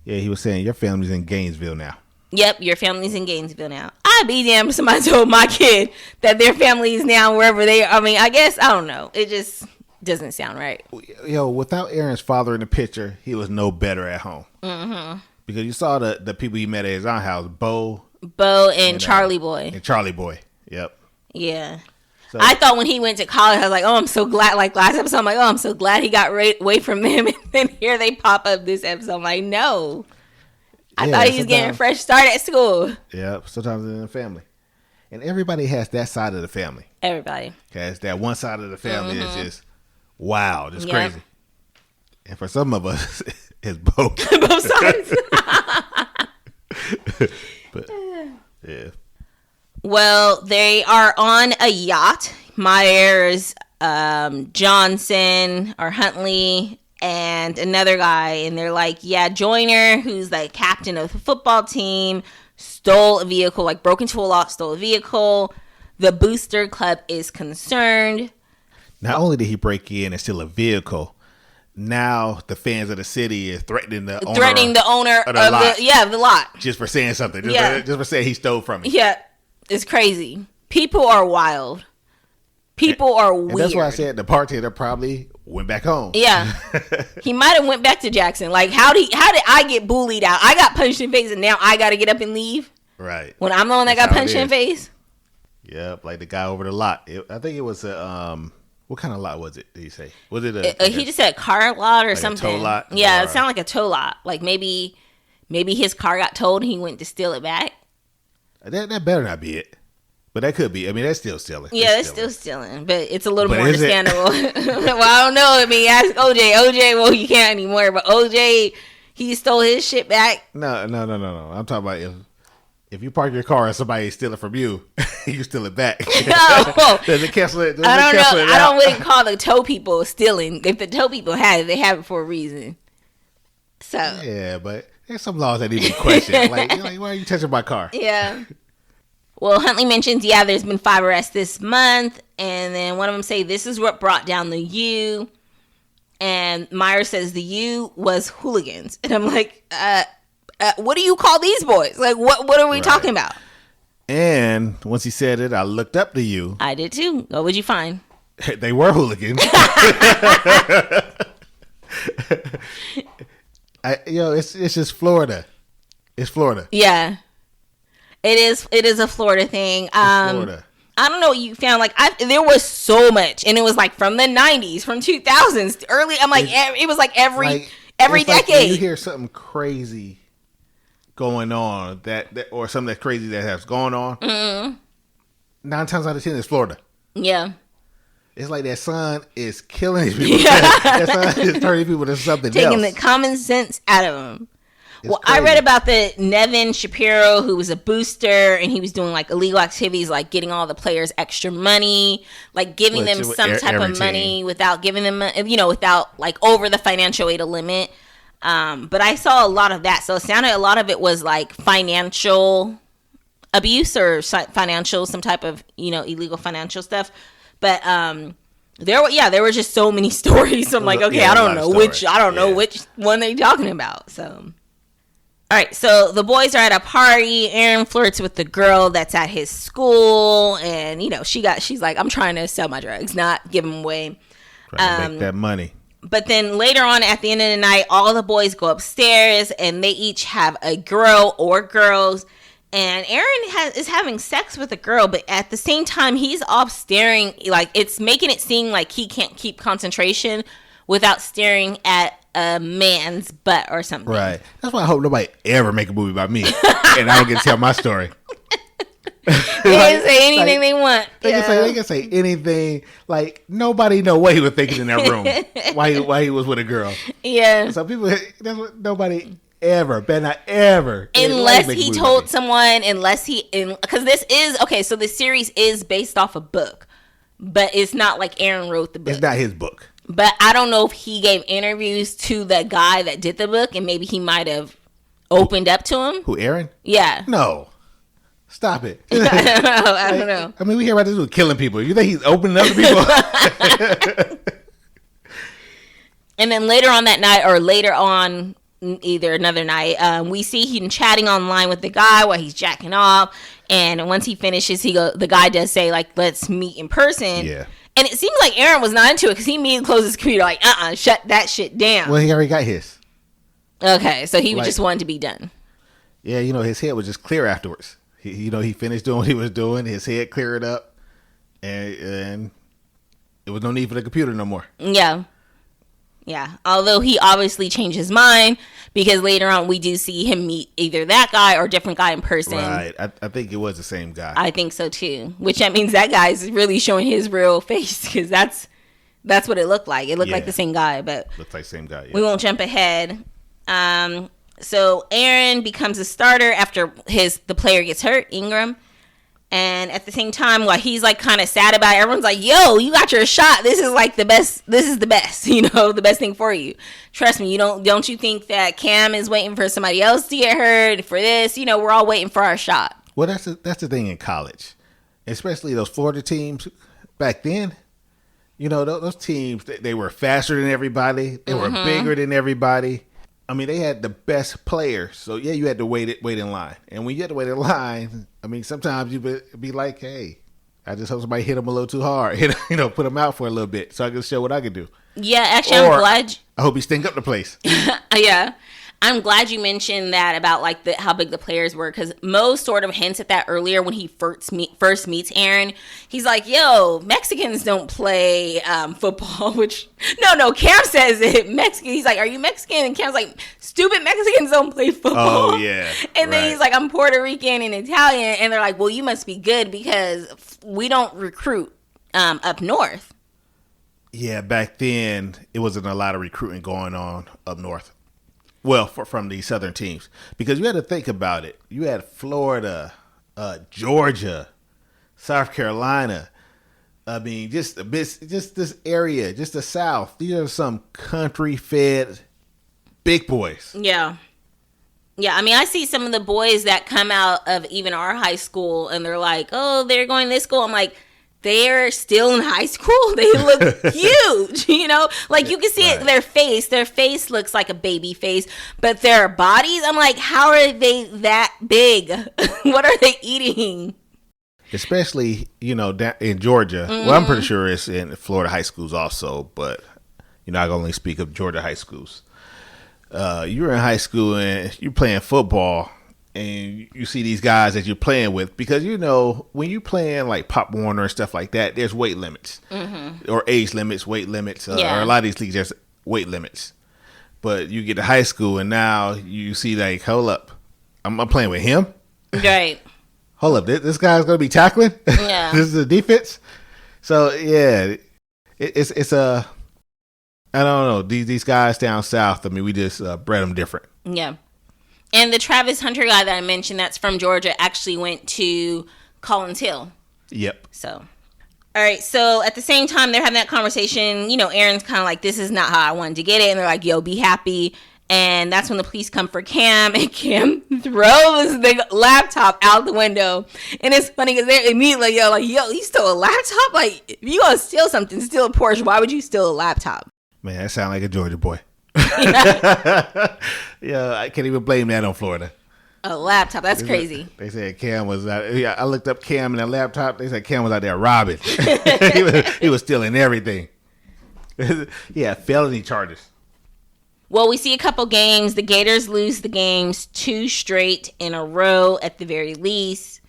[SPEAKER 2] Yeah, he was saying, your family's in Gainesville now.
[SPEAKER 1] Yep, your family's in Gainesville now. I'd be damned if somebody told my kid that their family is now wherever they are. I mean, I guess, I don't know. It just doesn't sound right.
[SPEAKER 2] Yo, without Aaron's father in the picture, he was no better at home. Mm-hmm. Because you saw the people he met at his aunt house, Bo and
[SPEAKER 1] Charlie Boy.
[SPEAKER 2] And Charlie Boy. Yep.
[SPEAKER 1] Yeah. So, I thought when he went to college, I was like, oh, I'm so glad. Like last episode, I'm like, oh, I'm so glad he got away from them. And then here they pop up this episode. I'm like, no. I thought he was getting a fresh start at school.
[SPEAKER 2] Yep. Sometimes in the family. And everybody has that side of the family.
[SPEAKER 1] Everybody.
[SPEAKER 2] Because that one side of the family is just, wow, just crazy. And for some of us, it's both. Both sides. But yeah.
[SPEAKER 1] Well, they are on a yacht. Myers, Johnson, or Huntley, and another guy, and they're like, yeah, Joyner, who's like captain of the football team, stole a vehicle, like broke into a lot, stole a vehicle. The Booster Club is concerned.
[SPEAKER 2] Not only did he break in and steal a vehicle, now the fans of the city is threatening the owner of the lot. Just for saying something. Just for saying he stole from me.
[SPEAKER 1] Yeah. It's crazy. People are wild. People are weird.
[SPEAKER 2] And that's why I said the bartender probably went back home.
[SPEAKER 1] Yeah. He might have went back to Jackson. Like, how did I get bullied out? I got punched in the face and now I got to get up and leave?
[SPEAKER 2] Right.
[SPEAKER 1] When I'm the one that got punched in the face?
[SPEAKER 2] Yep. Like the guy over the lot. I think it was what kind of lot was it? Did he say? Was it
[SPEAKER 1] he just said a car lot or
[SPEAKER 2] like
[SPEAKER 1] something.
[SPEAKER 2] A tow lot?
[SPEAKER 1] Yeah, it sounded like a tow lot. Like maybe his car got towed and he went to steal it back.
[SPEAKER 2] That better not be it. But that could be. I mean, that's still stealing.
[SPEAKER 1] Yeah, that's still stealing. But it's a little more understandable. Well, I don't know. I mean, ask OJ. OJ, well, you can't anymore. But OJ, he stole his shit back.
[SPEAKER 2] No. I'm talking about if you park your car and somebody steal it from you, you steal it back.
[SPEAKER 1] No.
[SPEAKER 2] Does it cancel it?
[SPEAKER 1] I don't know. I wouldn't call the tow people stealing. If the tow people had it, they have it for a reason. So
[SPEAKER 2] yeah, but there's some laws that need to be questioned. Like, why are you touching my car?
[SPEAKER 1] Yeah. Well, Huntley mentions, there's been 5 arrests this month. And then one of them say, this is what brought down the U. And Myers says the U was hooligans. And I'm like, what do you call these boys? Like, what are we talking about?
[SPEAKER 2] And once he said it, I looked up the U.
[SPEAKER 1] I did too. What would you find?
[SPEAKER 2] They were hooligans. It's just Florida. It's Florida.
[SPEAKER 1] Yeah. It is a Florida thing. Florida. I don't know what you found. Like, there was so much, and it was like from the 90s, from 2000s, early. I'm like, it was like every every decade.
[SPEAKER 2] When you hear something crazy going on that or something that's crazy that has gone on, 9 times out of 10 is Florida.
[SPEAKER 1] Yeah.
[SPEAKER 2] It's like that sun is killing these people. Yeah. That sun is turning people to something else.
[SPEAKER 1] Taking the common sense out of them.
[SPEAKER 2] It's
[SPEAKER 1] well,
[SPEAKER 2] crazy.
[SPEAKER 1] I read about the Nevin Shapiro, who was a booster, and he was doing like illegal activities, like getting all the players extra money, like giving them some type of money without giving them, without like over the financial aid limit. But I saw a lot of that. So it sounded a lot of it was like financial abuse or some type of, illegal financial stuff. But there were just so many stories. I'm like, okay, I don't know which one they're talking about. So, all right. So the boys are at a party. Aaron flirts with the girl that's at his school, and she's like, I'm trying to sell my drugs, not give them away.
[SPEAKER 2] Trying to make that money.
[SPEAKER 1] But then later on, at the end of the night, all the boys go upstairs, and they each have a girl or girls. And Aaron is having sex with a girl, but at the same time, he's off staring. Like, it's making it seem like he can't keep concentration without staring at a man's butt or something.
[SPEAKER 2] Right. That's why I hope nobody ever make a movie about me, and I don't get to tell my story.
[SPEAKER 1] They can say anything they want.
[SPEAKER 2] They can say anything. Like, nobody know what he was thinking in that room why he was with a girl.
[SPEAKER 1] Yeah.
[SPEAKER 2] So people, nobody ever, but not ever.
[SPEAKER 1] Unless he told someone, because this is, okay, so the series is based off a book, but it's not like Aaron wrote the book.
[SPEAKER 2] It's not his book.
[SPEAKER 1] But I don't know if he gave interviews to the guy that did the book, and maybe he might have opened up to him.
[SPEAKER 2] Who, Aaron?
[SPEAKER 1] Yeah.
[SPEAKER 2] No. Stop it.
[SPEAKER 1] I don't know.
[SPEAKER 2] I mean, we hear about this with killing people. You think he's opening up to people?
[SPEAKER 1] And then later on that night, or later on, either another night, we see him chatting online with the guy while he's jacking off. And once he finishes, the guy does say, like, let's meet in person.
[SPEAKER 2] Yeah. And
[SPEAKER 1] it seems like Aaron was not into it because he immediately closed his computer, like, shut that shit down.
[SPEAKER 2] Well, he already got his.
[SPEAKER 1] Okay, so he just wanted to be done.
[SPEAKER 2] Yeah, his head was just clear afterwards. He finished doing what he was doing. His head cleared up, and there was no need for the computer no more.
[SPEAKER 1] Yeah. Yeah. Although he obviously changed his mind because later on we do see him meet either that guy or a different guy in person.
[SPEAKER 2] Right. I think it was the same guy.
[SPEAKER 1] I think so too. Which that means that guy's really showing his real face because that's what it looked like. It looked like the same guy, but
[SPEAKER 2] looks like the same guy. Yeah.
[SPEAKER 1] We won't jump ahead. So Aaron becomes a starter after the player gets hurt, Ingram. And at the same time, while he's like kind of sad about it, everyone's like, yo, you got your shot. This is like the best. This is the best, the best thing for you. Trust me, don't you think that Cam is waiting for somebody else to get hurt for this? We're all waiting for our shot.
[SPEAKER 2] Well, that's the thing in college, especially those Florida teams back then. Those teams, they were faster than everybody. They were bigger than everybody. I mean, they had the best players. So, yeah, you had to wait in line. And when you had to wait in line, I mean, sometimes you be like, hey, I just hope somebody hit him a little too hard. Put him out for a little bit so I can show what I can do.
[SPEAKER 1] Yeah, actually, I'm glad.
[SPEAKER 2] I hope he stink up the place.
[SPEAKER 1] Yeah. I'm glad you mentioned that about like how big the players were because Mo sort of hints at that earlier when he first meets Aaron. He's like, yo, Mexicans don't play football, which no, Cam says it. Mexican. He's like, are you Mexican? And Cam's like, stupid Mexicans don't play football.
[SPEAKER 2] Oh, yeah.
[SPEAKER 1] And then he's like, I'm Puerto Rican and Italian. And they're like, well, you must be good because we don't recruit up north.
[SPEAKER 2] Yeah, back then, it wasn't a lot of recruiting going on up north. Well, from the southern teams, because you had to think about it. You had Florida, Georgia, South Carolina. I mean, just this area, just the South. These are some country-fed big boys.
[SPEAKER 1] Yeah. Yeah, I mean, I see some of the boys that come out of even our high school, and they're like, oh, they're going to this school. I'm like, they're still in high school. They look huge, like you can see it. Their face looks like a baby face, but their bodies, I'm like, how are they that big? What are they eating?
[SPEAKER 2] Especially, down in Georgia. Well, I'm pretty sure it's in Florida high schools also, but I can only speak of Georgia high schools. You're in high school and you're playing football. And you see these guys that you're playing with because, when you're playing like Pop Warner and stuff like that, there's weight limits or age limits, weight limits. Or a lot of these leagues, there's weight limits. But you get to high school and now you see like, hold up, I'm playing with him.
[SPEAKER 1] Right.
[SPEAKER 2] Hold up, this guy's gonna be tackling.
[SPEAKER 1] Yeah.
[SPEAKER 2] This is a defense. So yeah, it's a. I don't know, these guys down south. I mean, we just bred them different.
[SPEAKER 1] Yeah. And the Travis Hunter guy that I mentioned, that's from Georgia, actually went to Collins Hill.
[SPEAKER 2] Yep.
[SPEAKER 1] So. All right, so at the same time they're having that conversation, Aaron's kind of like, this is not how I wanted to get it. And they're like, yo, be happy. And that's when the police come for Cam. And Cam throws the laptop out the window. And it's funny because they're immediately, yo, you stole a laptop? Like, if you going to steal something, steal a Porsche. Why would you steal a laptop?
[SPEAKER 2] Man, that sounds like a Georgia boy. Yeah, I can't even blame that on Florida.
[SPEAKER 1] A laptop. That's crazy.
[SPEAKER 2] They said Cam was out. Yeah, I looked up Cam and that laptop. They said Cam was out there robbing. he was stealing everything. Yeah, felony charges.
[SPEAKER 1] Well, we see a couple games. The Gators lose the games 2 straight in a row at the very least.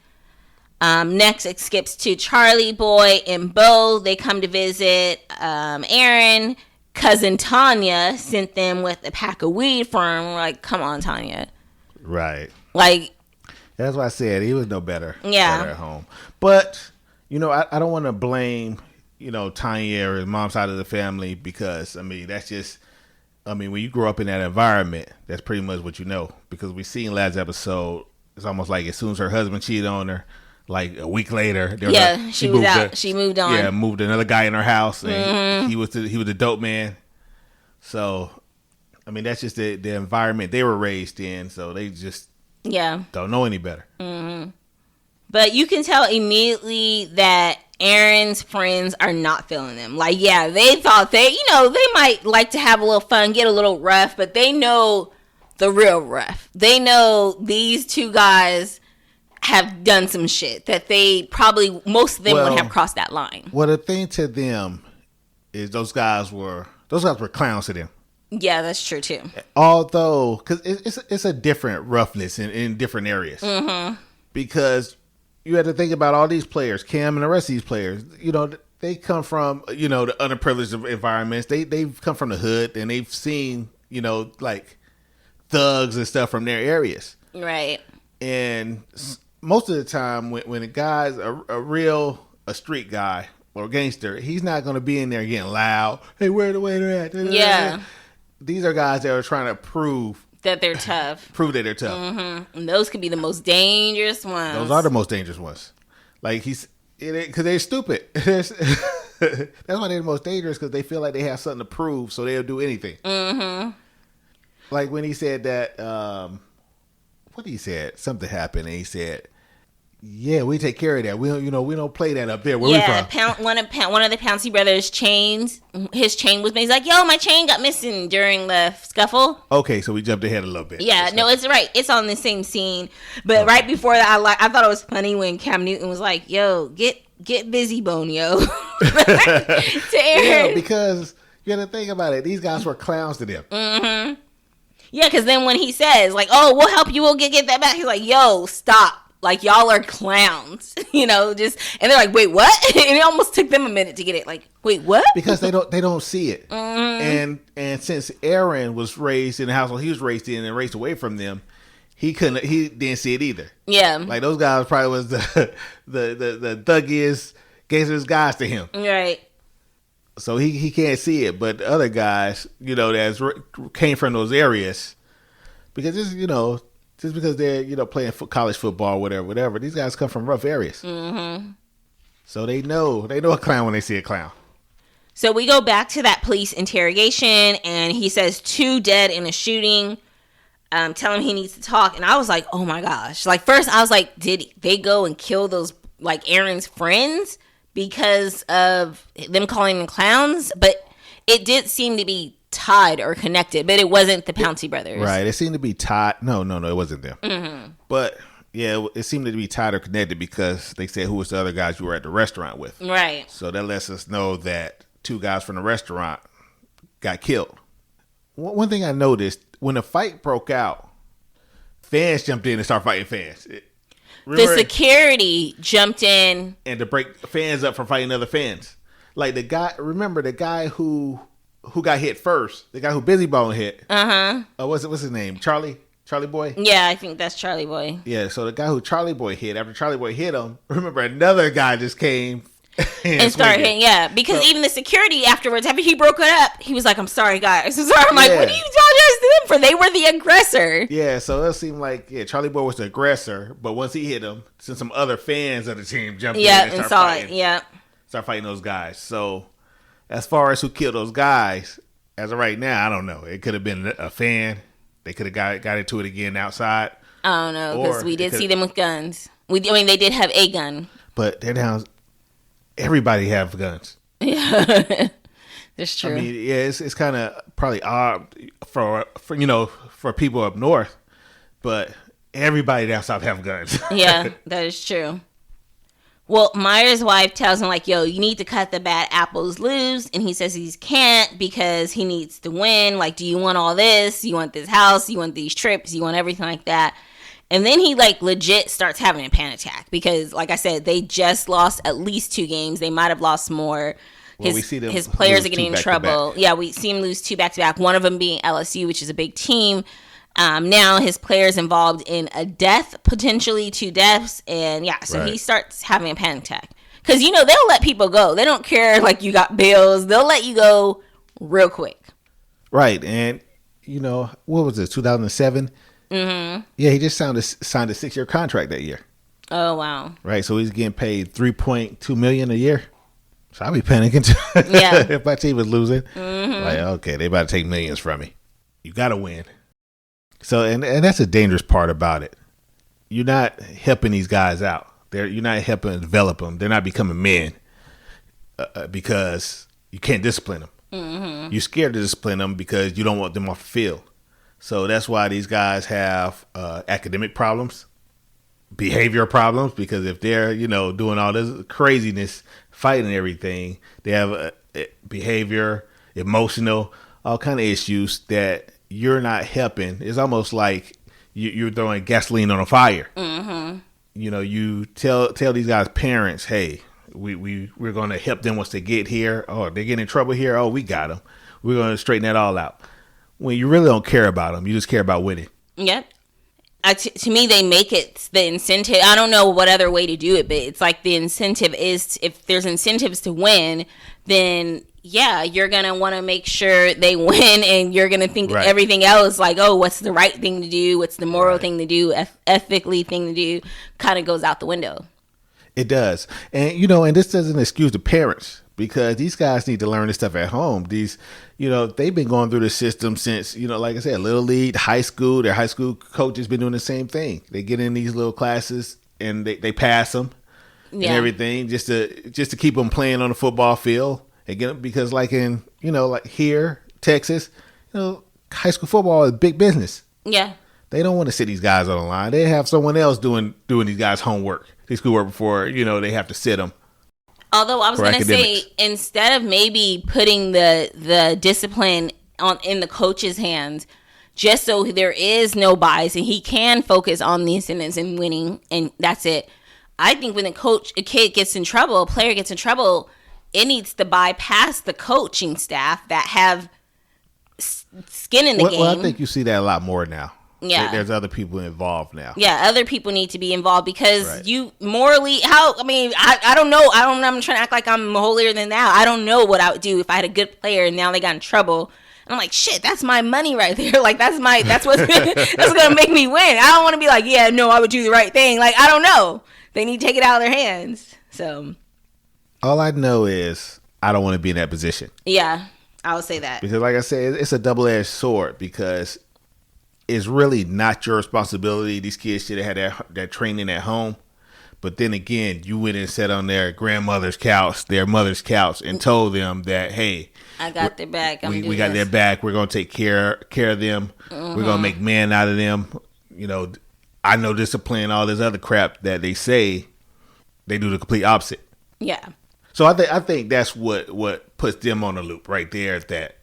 [SPEAKER 1] Next, it skips to Charlie Boy and Bo. They come to visit Aaron. Cousin Tanya sent them with a pack of weed for him. We're like, come on, Tanya.
[SPEAKER 2] Right.
[SPEAKER 1] Like,
[SPEAKER 2] that's why I said he was no better.
[SPEAKER 1] Yeah.
[SPEAKER 2] Better at home. But, I don't want to blame, Tanya or his mom's side of the family because, that's just, when you grow up in that environment, that's pretty much what you know. Because we seen last episode, it's almost like as soon as her husband cheated on her, like a week later,
[SPEAKER 1] she was out. She moved on.
[SPEAKER 2] Yeah, moved another guy in her house, and he was a dope man. So, that's just the environment they were raised in. So they just don't know any better.
[SPEAKER 1] Mm-hmm. But you can tell immediately that Aaron's friends are not feeling them. Like, yeah, they thought they might like to have a little fun, get a little rough, but they know the real rough. They know these 2 guys have done some shit that they probably, most of them would have crossed that line.
[SPEAKER 2] Well, the thing to them is those guys were clowns to them.
[SPEAKER 1] Yeah, that's true too.
[SPEAKER 2] Although, because it's a different roughness in different areas. Mm-hmm. Because you had to think about all these players, Cam and the rest of these players. They come from the underprivileged environments. They've come from the hood and they've seen like thugs and stuff from their areas.
[SPEAKER 1] Right.
[SPEAKER 2] And most of the time, when a guy's a street guy or a gangster, he's not going to be in there getting loud. Hey, where the waiter at?
[SPEAKER 1] Yeah.
[SPEAKER 2] These are guys that are trying to prove
[SPEAKER 1] that they're tough.
[SPEAKER 2] Mm-hmm.
[SPEAKER 1] And those could be the most dangerous ones.
[SPEAKER 2] Those are the most dangerous ones. Like because they're stupid. That's why they're the most dangerous, because they feel like they have something to prove, so they'll do anything. Mm-hmm. Like when he said that, what he said, something happened, and he said, "Yeah, we take care of that. We don't play that up there where we from."
[SPEAKER 1] One of the Pouncey brothers' chains, his chain was missing. He's like, "Yo, my chain got missing during the scuffle."
[SPEAKER 2] Okay, so we jumped ahead a little bit.
[SPEAKER 1] Yeah, no, it's right. It's on the same scene, but right before that, I thought it was funny when Cam Newton was like, "Yo, get busy, bone, yo." To Aaron.
[SPEAKER 2] Yeah, because you got to think about it. These guys were clowns to them.
[SPEAKER 1] Mm-hmm. Yeah, because then when he says like, "Oh, we'll help you. We'll get that back," he's like, "Yo, stop." Like, y'all are clowns, and they're like, wait, what? And it almost took them a minute to get it. Like, wait, what?
[SPEAKER 2] Because they don't see it. Mm-hmm. And since Aaron was raised in the household he was raised in and raised away from them, he didn't see it either. Yeah. Like, those guys probably was the thuggiest, gangsterest guys to him. Right. So he can't see it. But the other guys, that came from those areas, because this, just because they're, playing college football, whatever. These guys come from rough areas. Mm-hmm. So they know a clown when they see a clown.
[SPEAKER 1] So we go back to that police interrogation, and he says 2 dead in a shooting. Tell him he needs to talk. And I was like, oh my gosh. Like, first I was like, did they go and kill those, like, Aaron's friends because of them calling them clowns? But it did seem to be tied or connected, but it wasn't the Pouncey brothers.
[SPEAKER 2] Right. It seemed to be tied. No, it wasn't them. Mm-hmm. But yeah, it seemed to be tied or connected because they said who was the other guys you were at the restaurant with. Right. So that lets us know that 2 guys from the restaurant got killed. One thing I noticed, when the fight broke out, fans jumped in and started fighting fans.
[SPEAKER 1] The security jumped in
[SPEAKER 2] and to break fans up from fighting other fans. Like the guy who who got hit first. The guy who Busy Bone hit.
[SPEAKER 1] Uh-huh.
[SPEAKER 2] What's his name? Charlie Boy?
[SPEAKER 1] Yeah, I think that's Charlie Boy.
[SPEAKER 2] Yeah, so the guy who Charlie Boy hit, after Charlie Boy hit him, remember another guy just came
[SPEAKER 1] and started hitting, yeah. Because even the security afterwards, after he broke it up, he was like, I'm sorry, guys. I'm sorry. I'm like, what do you apologize to them for? They were the aggressor.
[SPEAKER 2] Yeah, so it seemed like, Charlie Boy was the aggressor, but once he hit him, since some other fans of the team jumped in and started fighting. Start fighting those guys. So as far as who killed those guys, as of right now, I don't know. It could have been a fan. They could have got into it again outside.
[SPEAKER 1] I don't know, because we did see them with guns. They did have a gun.
[SPEAKER 2] But they're down. Everybody have guns.
[SPEAKER 1] Yeah, that's true.
[SPEAKER 2] I mean, yeah, it's kind of probably odd for people up north, but everybody down south have guns.
[SPEAKER 1] Yeah, that is true. Well, Myers' wife tells him, like, yo, you need to cut the bad apples loose. And he says he can't because he needs to win. Like, do you want all this? You want this house? You want these trips? You want everything like that? And then he, like, legit starts having a panic attack because, like I said, they just lost at least 2 games. They might have lost more.
[SPEAKER 2] Well, we see them
[SPEAKER 1] his players are getting in trouble. Yeah, we see him lose 2 back-to-back. One of them being LSU, which is a big team. Now his players involved in a death, potentially 2 deaths, and he starts having a panic attack because they'll let people go. They don't care like you got bills; they'll let you go real quick.
[SPEAKER 2] Right, and what was it? 2007.
[SPEAKER 1] Mm-hmm.
[SPEAKER 2] Yeah, he just signed a 6-year contract that year.
[SPEAKER 1] Oh wow!
[SPEAKER 2] Right, so he's getting paid $3.2 million a year. So I'd be panicking too.
[SPEAKER 1] Yeah,
[SPEAKER 2] if my team was losing,
[SPEAKER 1] mm-hmm.
[SPEAKER 2] Like okay, they about to take millions from me. You got to win. So, and that's a dangerous part about it. You're not helping these guys out. You're not helping develop them. They're not becoming men because you can't discipline them.
[SPEAKER 1] Mm-hmm.
[SPEAKER 2] You're scared to discipline them because you don't want them off the field. So that's why these guys have academic problems, behavior problems, because if they're, doing all this craziness, fighting everything, they have behavior, emotional, all kind of issues that you're not helping. It's almost like you're throwing gasoline on a fire.
[SPEAKER 1] Mm-hmm.
[SPEAKER 2] You tell these guys' parents, hey, we're going to help them once they get here. Oh, they get in trouble here. Oh, we got them. We're going to straighten that all out. When you really don't care about them, you just care about winning.
[SPEAKER 1] Yep. To me, they make it the incentive. I don't know what other way to do it, but it's like the incentive is, if there's incentives to win, then you're going to want to make sure they win, and you're going to think everything else like, oh, what's the right thing to do? What's the moral thing to do? Ethically thing to do kind of goes out the window.
[SPEAKER 2] It does. And, and this doesn't excuse the parents, because these guys need to learn this stuff at home. These, they've been going through the system since, like I said, little league, high school. Their high school coach has been doing the same thing. They get in these little classes and they pass them and everything just to keep them playing on the football field. Again, because like in, like here, Texas, high school football is big business.
[SPEAKER 1] Yeah.
[SPEAKER 2] They don't want to sit these guys on the line. They have someone else doing these guys' homework, their schoolwork before, they have to sit them.
[SPEAKER 1] Although I was going to say, instead of maybe putting the discipline in the coach's hands, just so there is no bias and he can focus on the incentives and winning, and that's it. I think when a kid gets in trouble, a player gets in trouble, it needs to bypass the coaching staff that have skin in the game.
[SPEAKER 2] Well, I think you see that a lot more now.
[SPEAKER 1] Yeah.
[SPEAKER 2] There's other people involved now.
[SPEAKER 1] Yeah, other people need to be involved because you morally, I don't know. I'm trying to act like I'm holier than thou. I don't know what I would do if I had a good player and now they got in trouble. And I'm like, shit, that's my money right there. Like, that's what's that's going to make me win. I don't want to be like, yeah, no, I would do the right thing. Like, I don't know. They need to take it out of their hands. So.
[SPEAKER 2] All I know is I don't want to be in that position.
[SPEAKER 1] Yeah, I would say that.
[SPEAKER 2] Because like I said, it's a double-edged sword, because it's really not your responsibility. These kids should have had that training at home. But then again, you went and sat on their grandmother's couch, their mother's couch, and told them that, hey,
[SPEAKER 1] I got their back.
[SPEAKER 2] We got their back. We're going to take care of them. Mm-hmm. We're going to make men out of them. I know discipline, all this other crap that they say, they do the complete opposite.
[SPEAKER 1] Yeah.
[SPEAKER 2] So I think that's what puts them on the loop right there, that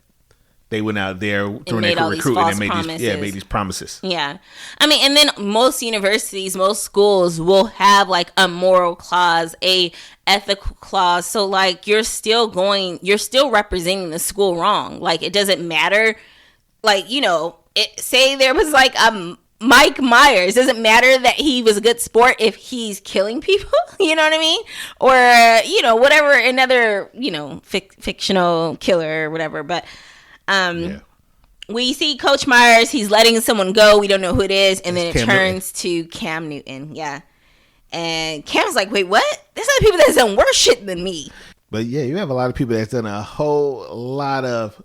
[SPEAKER 2] they went out there during
[SPEAKER 1] made
[SPEAKER 2] their
[SPEAKER 1] all these
[SPEAKER 2] recruiting
[SPEAKER 1] false
[SPEAKER 2] and made these promises.
[SPEAKER 1] Yeah. I mean, and then most universities, most schools will have like a moral clause, a ethical clause. So like you're still representing the school wrong. Like it doesn't matter. Like, you know, say there was like Mike Myers. Doesn't matter that he was a good sport if he's killing people. You know what I mean? Or, you know, whatever, another, you know, fictional killer or whatever. But we see Coach Myers, he's letting someone go. We don't know who it is. And then it turns to Cam Newton. Yeah. And Cam's like, wait, what? There's other people that's done worse shit than me.
[SPEAKER 2] But yeah, you have a lot of people that's done a whole lot of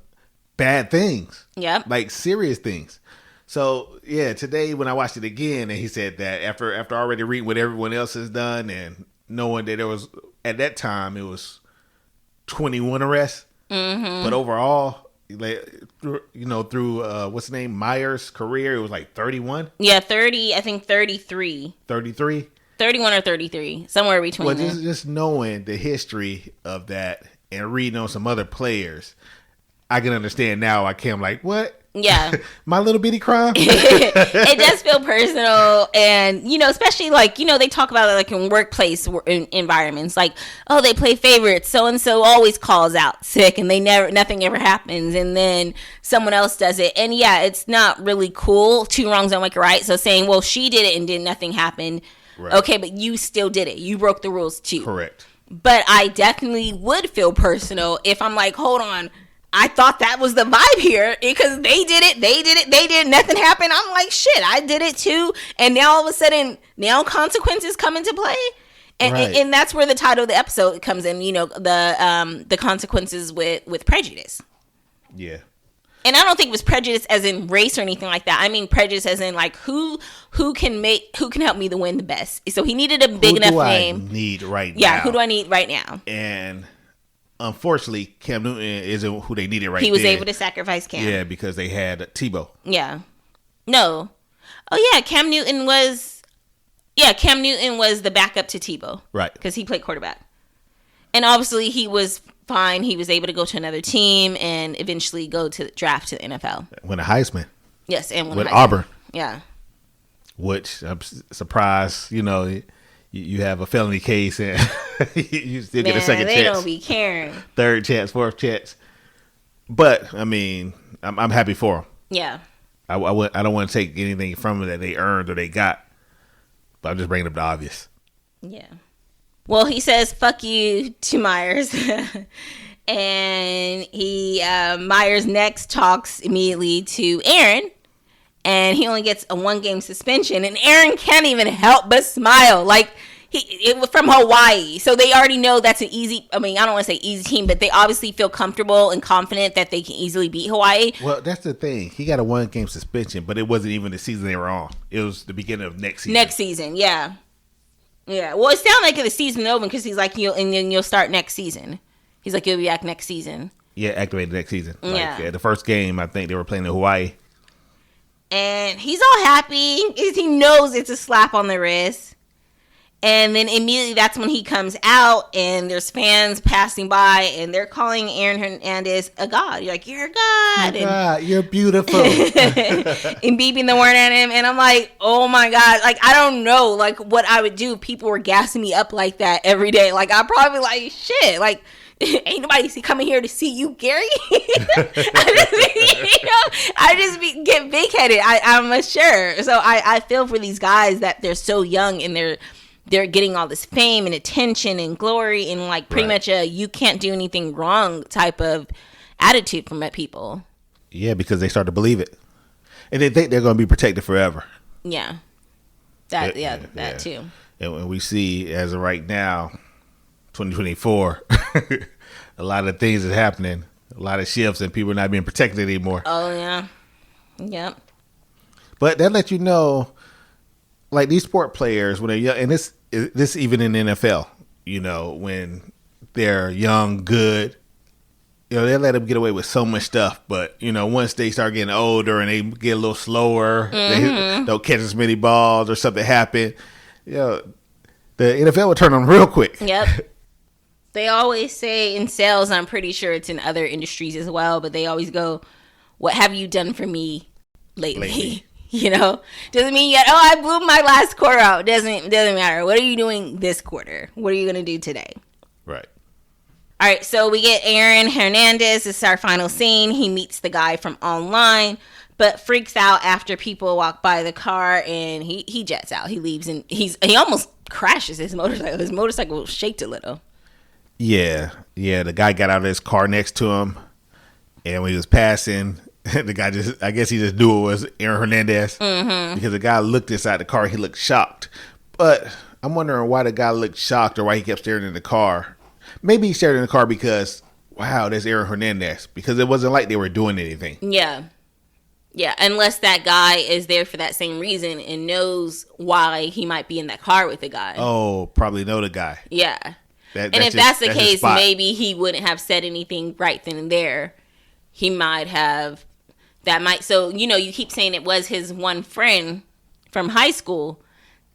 [SPEAKER 2] bad things.
[SPEAKER 1] Yep.
[SPEAKER 2] Like serious things. So yeah, today when I watched it again, and he said that after already reading what everyone else has done and knowing that there was, at that time, it was 21 arrests. Mm-hmm. But overall, you know, through what's the name, Myers' career, it was like 31.
[SPEAKER 1] Yeah, 30. I think 33.
[SPEAKER 2] 33.
[SPEAKER 1] 31 or 33, somewhere between.
[SPEAKER 2] Well, just knowing the history of that and reading on some other players, I can understand now. I'm like, what?
[SPEAKER 1] Yeah.
[SPEAKER 2] My little bitty crime.
[SPEAKER 1] It does feel personal. And, you know, especially like, you know, they talk about it like in workplace environments, like, oh, they play favorites. So-and-so always calls out sick and nothing ever happens. And then someone else does it. And yeah, it's not really cool. Two wrongs don't make a right. So saying, well, she did it and nothing happened. Right. Okay, but you still did it. You broke the rules too.
[SPEAKER 2] Correct.
[SPEAKER 1] But I definitely would feel personal if I'm like, hold on, I thought that was the vibe here because they did it, nothing happened. I'm like, shit, I did it too. And now all of a sudden, now consequences come into play. And, right. and that's where the title of the episode comes in, you know, the consequences with prejudice.
[SPEAKER 2] Yeah.
[SPEAKER 1] And I don't think it was prejudice as in race or anything like that. I mean prejudice as in like who can help me to win the best. So he needed a big enough name.
[SPEAKER 2] Who do I need right now?
[SPEAKER 1] Yeah, who do I need right now?
[SPEAKER 2] And unfortunately, Cam Newton isn't who they needed right now.
[SPEAKER 1] He was able to sacrifice Cam.
[SPEAKER 2] Yeah, because they had Tebow.
[SPEAKER 1] Yeah. No. Oh yeah, Cam Newton was the backup to Tebow.
[SPEAKER 2] Right.
[SPEAKER 1] Because he played quarterback. And obviously he was fine. He was able to go to another team and eventually go to the draft to the NFL.
[SPEAKER 2] Win a Heisman.
[SPEAKER 1] Yes, and
[SPEAKER 2] with Auburn.
[SPEAKER 1] Yeah.
[SPEAKER 2] Which I'm surprised, you know, you have a felony case and you still get a second chance.
[SPEAKER 1] They don't be caring.
[SPEAKER 2] Third chance, fourth chance. But I mean, I'm happy for them.
[SPEAKER 1] Yeah.
[SPEAKER 2] I don't want to take anything from them that they earned or they got. But I'm just bringing up the obvious.
[SPEAKER 1] Yeah. Well, he says, fuck you to Myers. And Myers next talks immediately to Aaron. And he only gets a 1-game suspension. And Aaron can't even help but smile. Like, it was from Hawaii. So they already know that's an easy, I mean, I don't want to say easy team, but they obviously feel comfortable and confident that they can easily beat Hawaii.
[SPEAKER 2] Well, that's the thing. He got a 1-game suspension, but it wasn't even the season they were on. It was the beginning of next season.
[SPEAKER 1] Next season, yeah. Yeah, well, it sounded like the season over because he's like, you'll start next season. He's like, you'll be back next season.
[SPEAKER 2] Yeah, activated next season.
[SPEAKER 1] Yeah.
[SPEAKER 2] Like, the first game, I think they were playing in Hawaii.
[SPEAKER 1] And he's all happy because he knows it's a slap on the wrist. And then immediately that's when he comes out and there's fans passing by and they're calling Aaron Hernandez a god. You're like, you're a god.
[SPEAKER 2] You're beautiful.
[SPEAKER 1] And beeping the word at him. And I'm like, oh my God. Like, I don't know like what I would do if people were gassing me up like that every day. Like, I'd probably like, shit, like, ain't nobody coming here to see you, Gary. I just get big headed. I'm sure. So I feel for these guys that they're so young and they're getting all this fame and attention and glory and like pretty much a you can't do anything wrong type of attitude from people.
[SPEAKER 2] Yeah, because they start to believe it, and they think they're going to be protected forever.
[SPEAKER 1] Yeah, that too.
[SPEAKER 2] And when we see as of right now, 2024, a lot of things is happening, a lot of shifts, and people are not being protected anymore.
[SPEAKER 1] Oh yeah, yep.
[SPEAKER 2] But that lets you know, like these sport players when they're young, and this even in the NFL, you know, when they're young, good, you know, they let them get away with so much stuff. But you know, once they start getting older and they get a little slower, they don't catch as many balls or something happen. You know, the NFL will turn on real quick.
[SPEAKER 1] Yep. They always say in sales, I'm pretty sure it's in other industries as well, but they always go, what have you done for me lately? You know, doesn't mean yet, I blew my last quarter out. Doesn't matter. What are you doing this quarter? What are you going to do today?
[SPEAKER 2] Right.
[SPEAKER 1] All right, so we get Aaron Hernandez. This is our final scene. He meets the guy from online, but freaks out after people walk by the car, and he jets out. He leaves, and he almost crashes his motorcycle. His motorcycle shaked a little.
[SPEAKER 2] Yeah. The guy got out of his car next to him, and when he was passing, the guy I guess he just knew it was Aaron Hernandez, because the guy looked inside the car. He looked shocked, but I'm wondering why the guy looked shocked or why he kept staring in the car. Maybe he stared in the car because, wow, there's Aaron Hernandez, because it wasn't like they were doing anything.
[SPEAKER 1] Yeah, unless that guy is there for that same reason and knows why he might be in that car with the guy.
[SPEAKER 2] Oh, probably know the guy.
[SPEAKER 1] Yeah. And if that's the case, maybe he wouldn't have said anything right then and there. He might have. So, you keep saying it was his one friend from high school,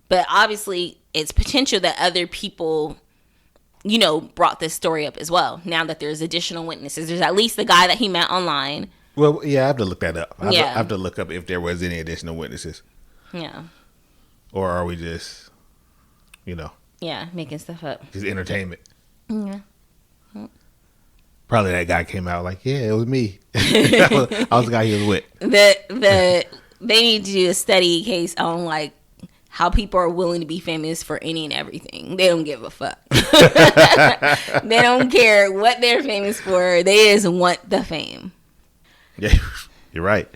[SPEAKER 1] but obviously it's potential that other people, brought this story up as well. Now that there's additional witnesses, there's at least the guy that he met online.
[SPEAKER 2] Well, yeah, I have to look that up. I have to look up if there was any additional witnesses.
[SPEAKER 1] Yeah.
[SPEAKER 2] Or are we just,
[SPEAKER 1] Yeah, making stuff up.
[SPEAKER 2] Just entertainment.
[SPEAKER 1] Yeah.
[SPEAKER 2] Probably that guy came out like, yeah, it was me. I was the guy he was with.
[SPEAKER 1] They need to do a study case on like how people are willing to be famous for any and everything. They don't give a fuck. They don't care what they're famous for. They just want the fame.
[SPEAKER 2] Yeah, you're right.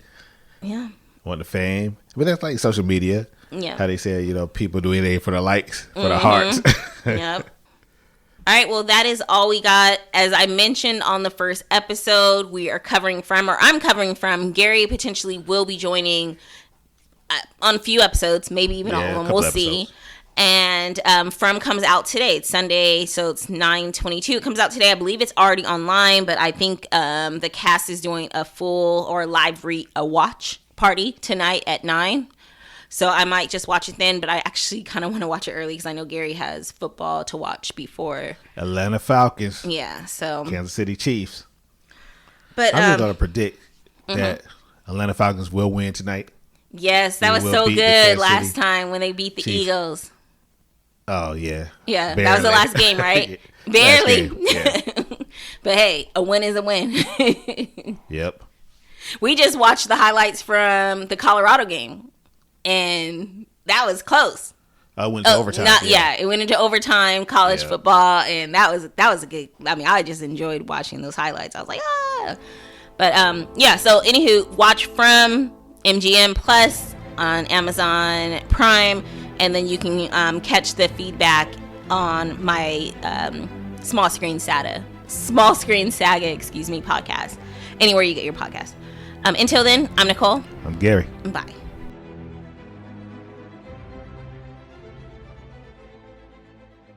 [SPEAKER 1] Yeah.
[SPEAKER 2] Want the fame. But that's like social media.
[SPEAKER 1] Yeah.
[SPEAKER 2] How they say, people do anything for the likes, for the hearts.
[SPEAKER 1] Yep. All right, well, that is all we got. As I mentioned on the first episode, I'm covering from, Gary potentially will be joining on a few episodes, maybe even all of them. We'll see. And From comes out today. It's Sunday, so it's 9/22. It comes out today. I believe it's already online, but I think the cast is doing a full or live watch party tonight at 9. So I might just watch it then, but I actually kind of want to watch it early because I know Gary has football to watch before.
[SPEAKER 2] Atlanta Falcons.
[SPEAKER 1] Yeah, so.
[SPEAKER 2] Kansas City Chiefs.
[SPEAKER 1] But
[SPEAKER 2] I'm just going to predict that Atlanta Falcons will win tonight.
[SPEAKER 1] Yes, that was so good last time when they beat the Eagles.
[SPEAKER 2] Oh, yeah.
[SPEAKER 1] Yeah, barely. That was the last game, right? Barely.
[SPEAKER 2] Yeah.
[SPEAKER 1] But hey, a win is a win.
[SPEAKER 2] Yep.
[SPEAKER 1] We just watched the highlights from the Colorado game. And that was close.
[SPEAKER 2] It went to overtime.
[SPEAKER 1] It went into overtime, college football, and that was a good. I mean, I just enjoyed watching those highlights. I was like, ah. But so anywho, watch From MGM Plus on Amazon Prime, and then you can catch the feedback on my Small Screen Saga, podcast. Anywhere you get your podcast. Until then, I'm Nicole.
[SPEAKER 2] I'm Gary.
[SPEAKER 1] Bye.